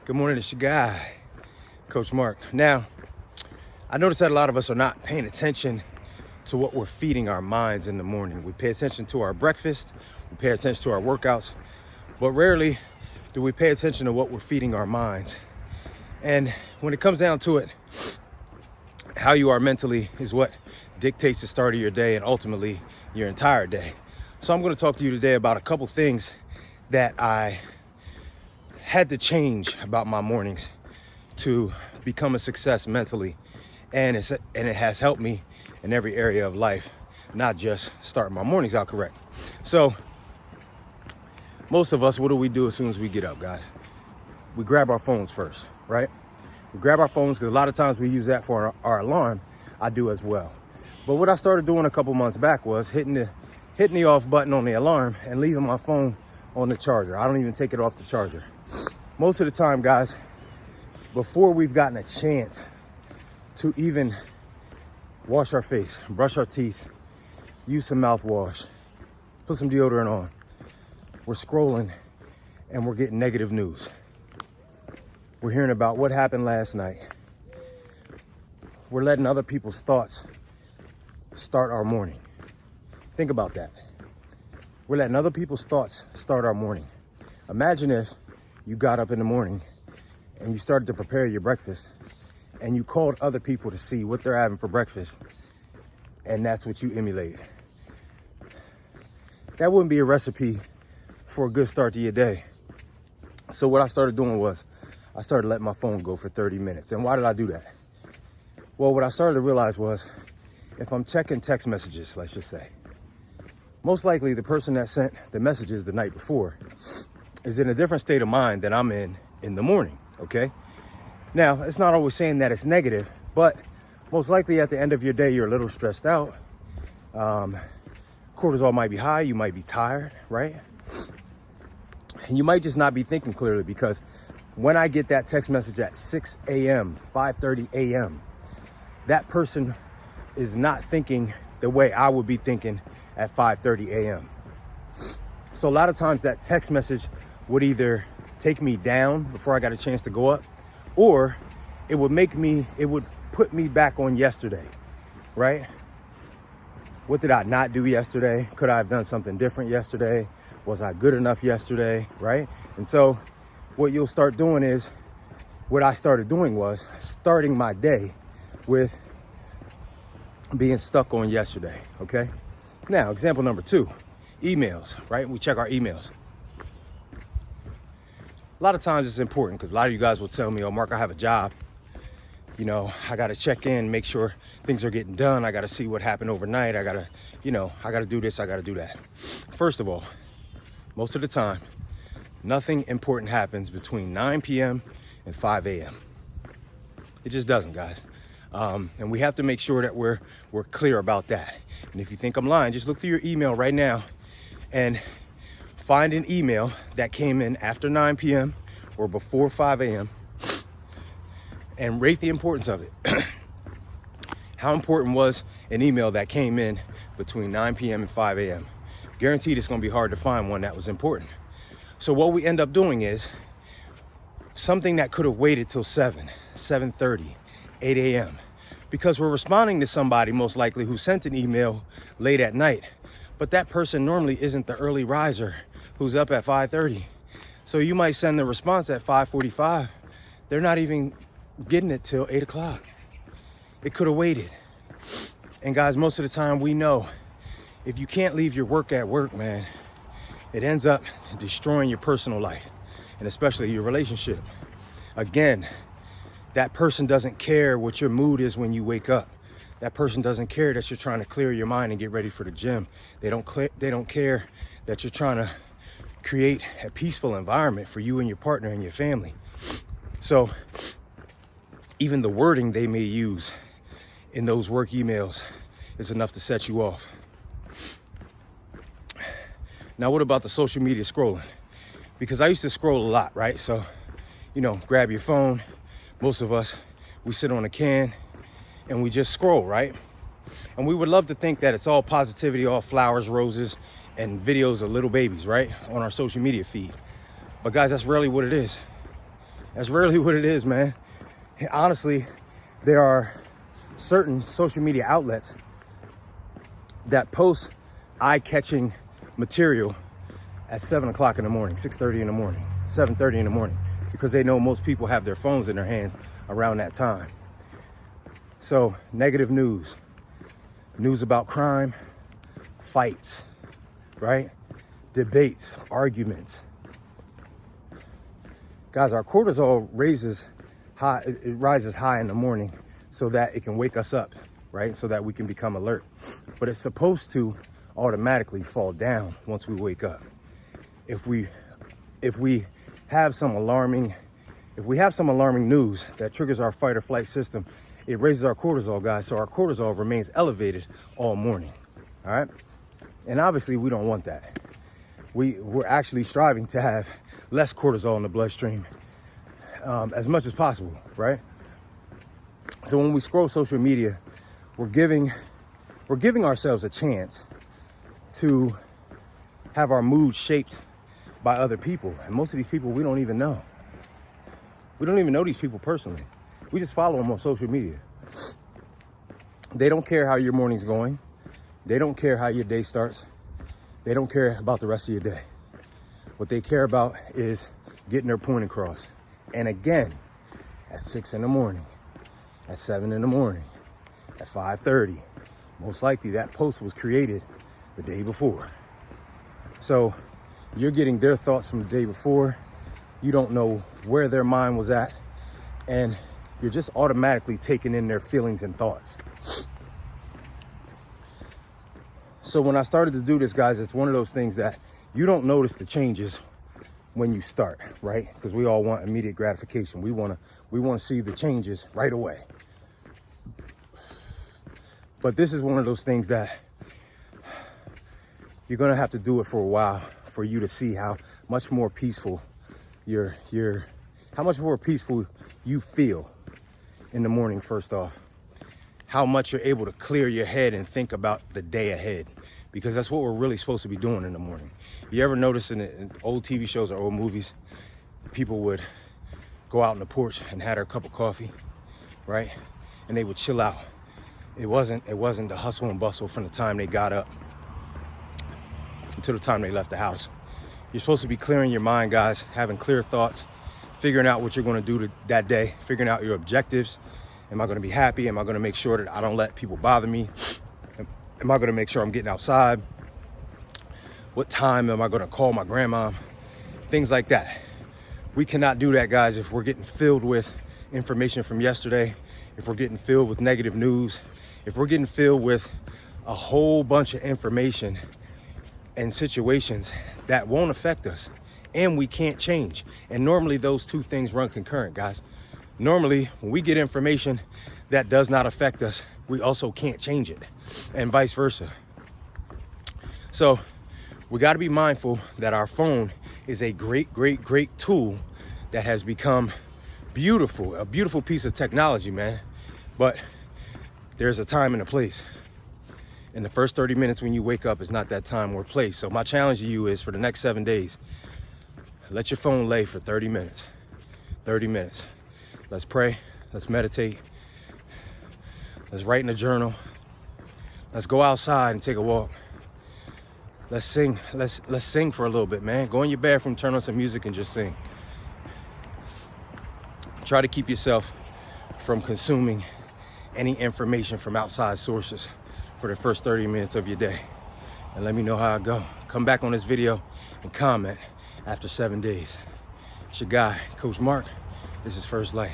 Good morning, it's your guy, Coach Mark. Now, I noticed that a lot of us are not paying attention to what we're feeding our minds in the morning. We pay attention to our breakfast, we pay attention to our workouts, but rarely do we pay attention to what we're feeding our minds. And when it comes down to it, how you are mentally is what dictates the start of your day and ultimately your entire day. So I'm going to talk to you today about a couple things that I had to change about my mornings to become a success mentally, and it has helped me in every area of life, not just starting my mornings out correct. So most of us, what do we do as soon as we get up, guys? We grab our phones first, right? We grab our phones because a lot of times we use that for our alarm. I do as well. But what I started doing a couple months back was hitting the off button on the alarm and leaving my phone on the charger. I don't even take it off the charger. Most of the time, guys, before we've gotten a chance to even wash our face, brush our teeth, use some mouthwash, put some deodorant on, we're scrolling and we're getting negative news. We're hearing about what happened last night. We're letting other people's thoughts start our morning. Think about that. We're letting other people's thoughts start our morning. Imagine if you got up in the morning and you started to prepare your breakfast and you called other people to see what they're having for breakfast, and that's what you emulate. That wouldn't be a recipe for a good start to your day. So what I started doing was I started letting my phone go for 30 minutes. And why did I do that? Well, what I started to realize was if I'm checking text messages, let's just say, most likely the person that sent the messages the night before is in a different state of mind than I'm in the morning, okay? Now, it's not always saying that it's negative, but most likely at the end of your day, you're a little stressed out. Cortisol might be high, you might be tired, right? And you might just not be thinking clearly, because when I get that text message at 6 a.m., 5:30 a.m., that person is not thinking the way I would be thinking at 5:30 a.m. So a lot of times that text message would either take me down before I got a chance to go up, or it would put me back on yesterday, right? What did I not do yesterday? Could I have done something different yesterday? Was I good enough yesterday, right? And so what you'll start doing is, what I started doing was starting my day with being stuck on yesterday, okay? Now, example number 2, emails, right? We check our emails. A lot of times it's important because a lot of you guys will tell me, oh, Mark, I have a job. You know, I got to check in, make sure things are getting done. I got to see what happened overnight. I got to do this, I got to do that. First of all, most of the time, nothing important happens between 9 p.m. and 5 a.m. It just doesn't, guys. And we have to make sure that we're clear about that. And if you think I'm lying, just look through your email right now and find an email that came in after 9 p.m. or before 5 a.m. and rate the importance of it. How important was an email that came in between 9 p.m. and 5 a.m.? Guaranteed it's going to be hard to find one that was important. So what we end up doing is something that could have waited till 7:30, 8 a.m. because we're responding to somebody most likely who sent an email late at night, but that person normally isn't the early riser who's up at 5:30. So you might send the response at 5:45. They're not even getting it till 8 o'clock. It could have waited. And guys, most of the time we know if you can't leave your work at work, man, it ends up destroying your personal life and especially your relationship. Again, that person doesn't care what your mood is when you wake up. That person doesn't care that you're trying to clear your mind and get ready for the gym. They don't care that you're trying to create a peaceful environment for you and your partner and your family. So even the wording they may use in those work emails is enough to set you off. Now, what about the social media scrolling? Because I used to scroll a lot, right? So, grab your phone. Most of us, we sit on a can and we just scroll, right? And we would love to think that it's all positivity, all flowers, roses, and videos of little babies, right? On our social media feed. But guys, that's rarely what it is. That's rarely what it is, man. And honestly, there are certain social media outlets that post eye-catching material at 7 o'clock in the morning, 6:30 in the morning, 7:30 in the morning, because they know most people have their phones in their hands around that time. So negative news about crime, fights, right? Debates, arguments. Guys, our cortisol rises high in the morning so that it can wake us up, right? So that we can become alert. But it's supposed to automatically fall down once we wake up. If we have some alarming news that triggers our fight or flight system, it raises our cortisol, guys. So our cortisol remains elevated all morning. All right. And obviously we don't want that. We're actually striving to have less cortisol in the bloodstream as much as possible, right? So when we scroll social media, we're giving ourselves a chance to have our mood shaped by other people. And most of these people we don't even know. We don't even know these people personally. We just follow them on social media. They don't care how your morning's going. They don't care how your day starts. They don't care about the rest of your day. What they care about is getting their point across. And again, at 6 in the morning, at 7 in the morning, at 5:30, most likely that post was created the day before. So you're getting their thoughts from the day before. You don't know where their mind was at, and you're just automatically taking in their feelings and thoughts. So when I started to do this, guys, it's one of those things that you don't notice the changes when you start, right? Because we all want immediate gratification. We want to see the changes right away. But this is one of those things that you're gonna have to do it for a while for you to see how much more peaceful how much more peaceful you feel in the morning. First off, how much you're able to clear your head and think about the day ahead, because that's what we're really supposed to be doing in the morning. You ever notice in old TV shows or old movies, people would go out on the porch and had their cup of coffee, right? And they would chill out. It wasn't the hustle and bustle from the time they got up until the time they left the house. You're supposed to be clearing your mind, guys, having clear thoughts, figuring out what you're going to do that day, figuring out your objectives. Am I going to be happy? Am I going to make sure that I don't let people bother me? Am I going to make sure I'm getting outside? What time am I going to call my grandma? Things like that. We cannot do that, guys, if we're getting filled with information from yesterday, if we're getting filled with negative news, if we're getting filled with a whole bunch of information and situations that won't affect us and we can't change. And normally those two things run concurrent, guys. Normally, when we get information that does not affect us, we also can't change it, and vice versa. So we got to be mindful that our phone is a great tool that has become beautiful, a beautiful piece of technology, man. But there's a time and a place. And the first 30 minutes when you wake up is not that time or place. So my challenge to you is, for the next 7 days, let your phone lay for 30 minutes. 30 minutes. Let's pray. Let's meditate. Let's write in a journal. Let's go outside and take a walk. Let's sing. Let's sing for a little bit, man. Go in your bathroom, turn on some music, and just sing. Try to keep yourself from consuming any information from outside sources for the first 30 minutes of your day. And let me know how it go. Come back on this video and comment after 7 days. It's your guy, Coach Mark. This is First Light.